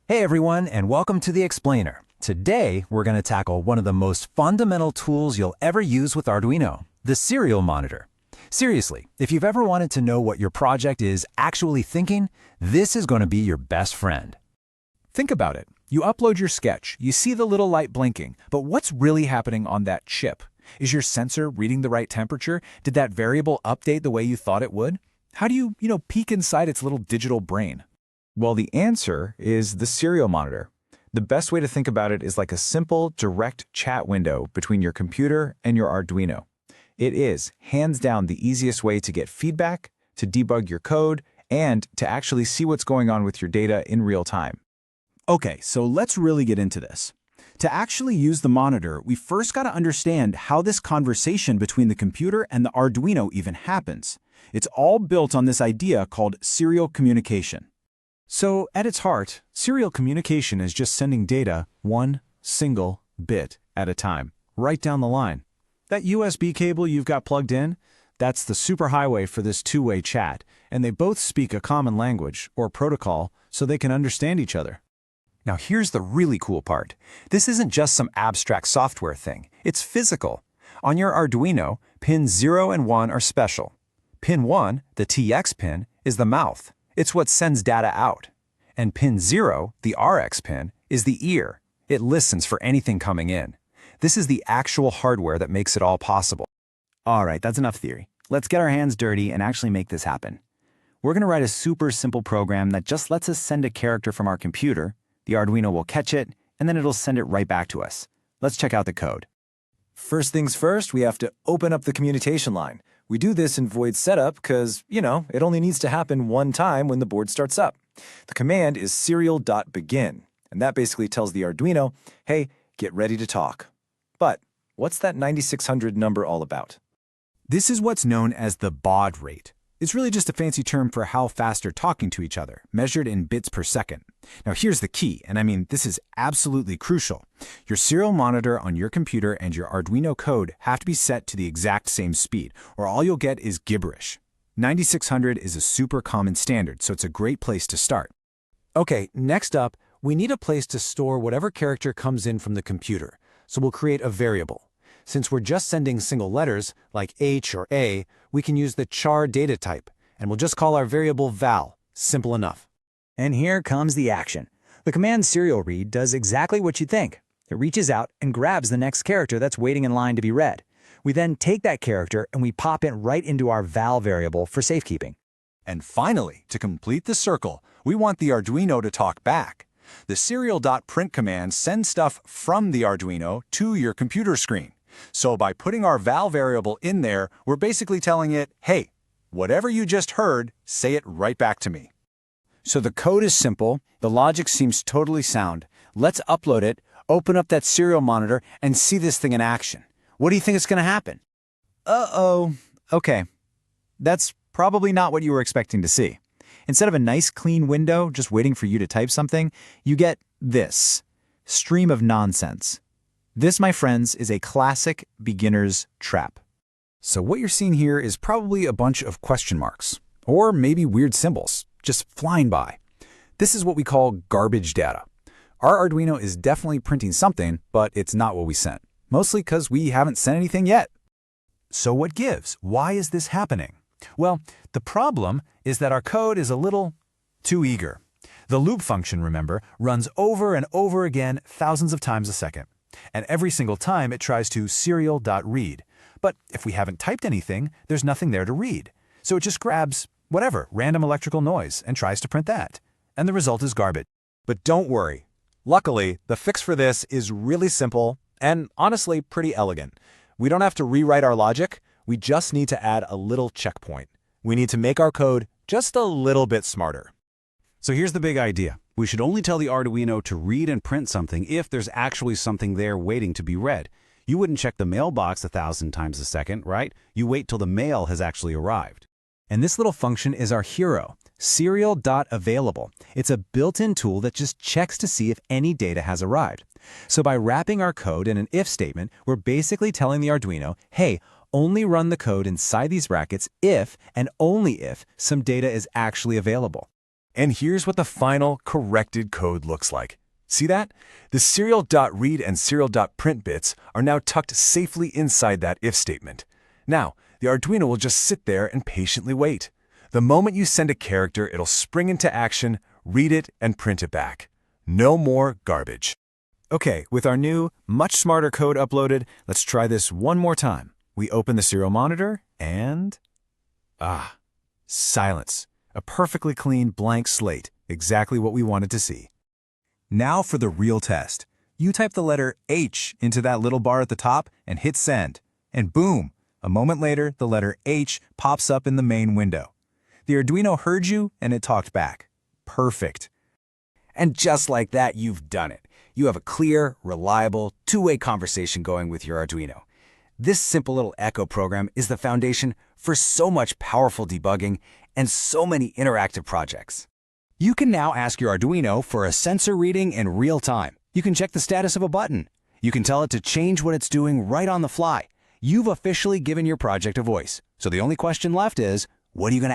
Hey everyone, and welcome to The Explainer. Today, we're going to tackle one of the most fundamental tools you'll ever use with Arduino, the serial monitor. Seriously, if you've ever wanted to know what your project is actually thinking, this is going to be your best friend. Think about it. You upload your sketch, you see the little light blinking, but what's really happening on that chip? Is your sensor reading the right temperature? Did that variable update the way you thought it would? How do you peek inside its little digital brain? Well, the answer is the serial monitor. The best way to think about it is like a simple, direct chat window between your computer and your Arduino. It is, hands down, the easiest way to get feedback, to debug your code, and to actually see what's going on with your data in real time. Okay, so let's really get into this. To actually use the monitor, we first got to understand how this conversation between the computer and the Arduino even happens. It's all built on this idea called serial communication. So, at its heart, serial communication is just sending data one single bit at a time, right down the line. That USB cable you've got plugged in, that's the superhighway for this two-way chat, and they both speak a common language, or protocol, so they can understand each other. Now here's the really cool part. This isn't just some abstract software thing. It's physical. On your Arduino, pins 0 and 1 are special. Pin 1, the TX pin, is the mouth. It's what sends data out. And pin 0, the RX pin, is the ear. It listens for anything coming in. This is the actual hardware that makes it all possible. All right, that's enough theory. Let's get our hands dirty and actually make this happen. We're going to write a super simple program that just lets us send a character from our computer. The Arduino will catch it, and then it'll send it right back to us. Let's check out the code. First things first, we have to open up the communication line. We do this in void setup because, it only needs to happen one time when the board starts up. The command is Serial.begin, and that basically tells the Arduino, hey, get ready to talk. But what's that 9600 number all about? This is what's known as the baud rate. It's really just a fancy term for how fast they're talking to each other, measured in bits per second. Now here's the key, and I mean this is absolutely crucial. Your serial monitor on your computer and your Arduino code have to be set to the exact same speed, or all you'll get is gibberish. 9600 is a super common standard, so it's a great place to start. Okay, next up, we need a place to store whatever character comes in from the computer, so we'll create a variable. Since we're just sending single letters, like H or A, we can use the char data type, and we'll just call our variable val. Simple enough. And here comes the action. The command serial read does exactly what you think. It reaches out and grabs the next character that's waiting in line to be read. We then take that character and we pop it right into our val variable for safekeeping. And finally, to complete the circle, we want the Arduino to talk back. The serial.print command sends stuff from the Arduino to your computer screen. So by putting our val variable in there, we're basically telling it, hey, whatever you just heard, say it right back to me. So the code is simple, the logic seems totally sound. Let's upload it, open up that serial monitor, and see this thing in action. What do you think is going to happen? Uh-oh. Okay. That's probably not what you were expecting to see. Instead of a nice clean window just waiting for you to type something, you get this stream of nonsense. This, my friends, is a classic beginner's trap. So what you're seeing here is probably a bunch of question marks, or maybe weird symbols, just flying by. This is what we call garbage data. Our Arduino is definitely printing something, but it's not what we sent, mostly because we haven't sent anything yet. So what gives? Why is this happening? Well, the problem is that our code is a little too eager. The loop function, remember, runs over and over again thousands of times a second. And every single time it tries to serial.read. But if we haven't typed anything, there's nothing there to read. So it just grabs whatever, random electrical noise, and tries to print that. And the result is garbage. But don't worry. Luckily, the fix for this is really simple and honestly pretty elegant. We don't have to rewrite our logic. We just need to add a little checkpoint. We need to make our code just a little bit smarter. So here's the big idea. We should only tell the Arduino to read and print something if there's actually something there waiting to be read. You wouldn't check the mailbox 1,000 times a second, right? You wait till the mail has actually arrived. And this little function is our hero, serial.available. It's a built-in tool that just checks to see if any data has arrived. So by wrapping our code in an if statement, we're basically telling the Arduino, hey, only run the code inside these brackets if and only if some data is actually available. And here's what the final corrected code looks like. See that? The serial.read and serial.print bits are now tucked safely inside that if statement. Now, the Arduino will just sit there and patiently wait. The moment you send a character, it'll spring into action, read it, and print it back. No more garbage. Okay, with our new, much smarter code uploaded, let's try this one more time. We open the serial monitor and... silence. A perfectly clean blank slate, exactly what we wanted to see. Now for the real test. You type the letter H into that little bar at the top and hit send. And boom! A moment later, the letter H pops up in the main window. The Arduino heard you and it talked back. Perfect. And just like that, you've done it. You have a clear, reliable, two-way conversation going with your Arduino. This simple little Echo program is the foundation for so much powerful debugging and so many interactive projects. You can now ask your Arduino for a sensor reading in real time. You can check the status of a button. You can tell it to change what it's doing right on the fly. You've officially given your project a voice. So the only question left is, what are you going to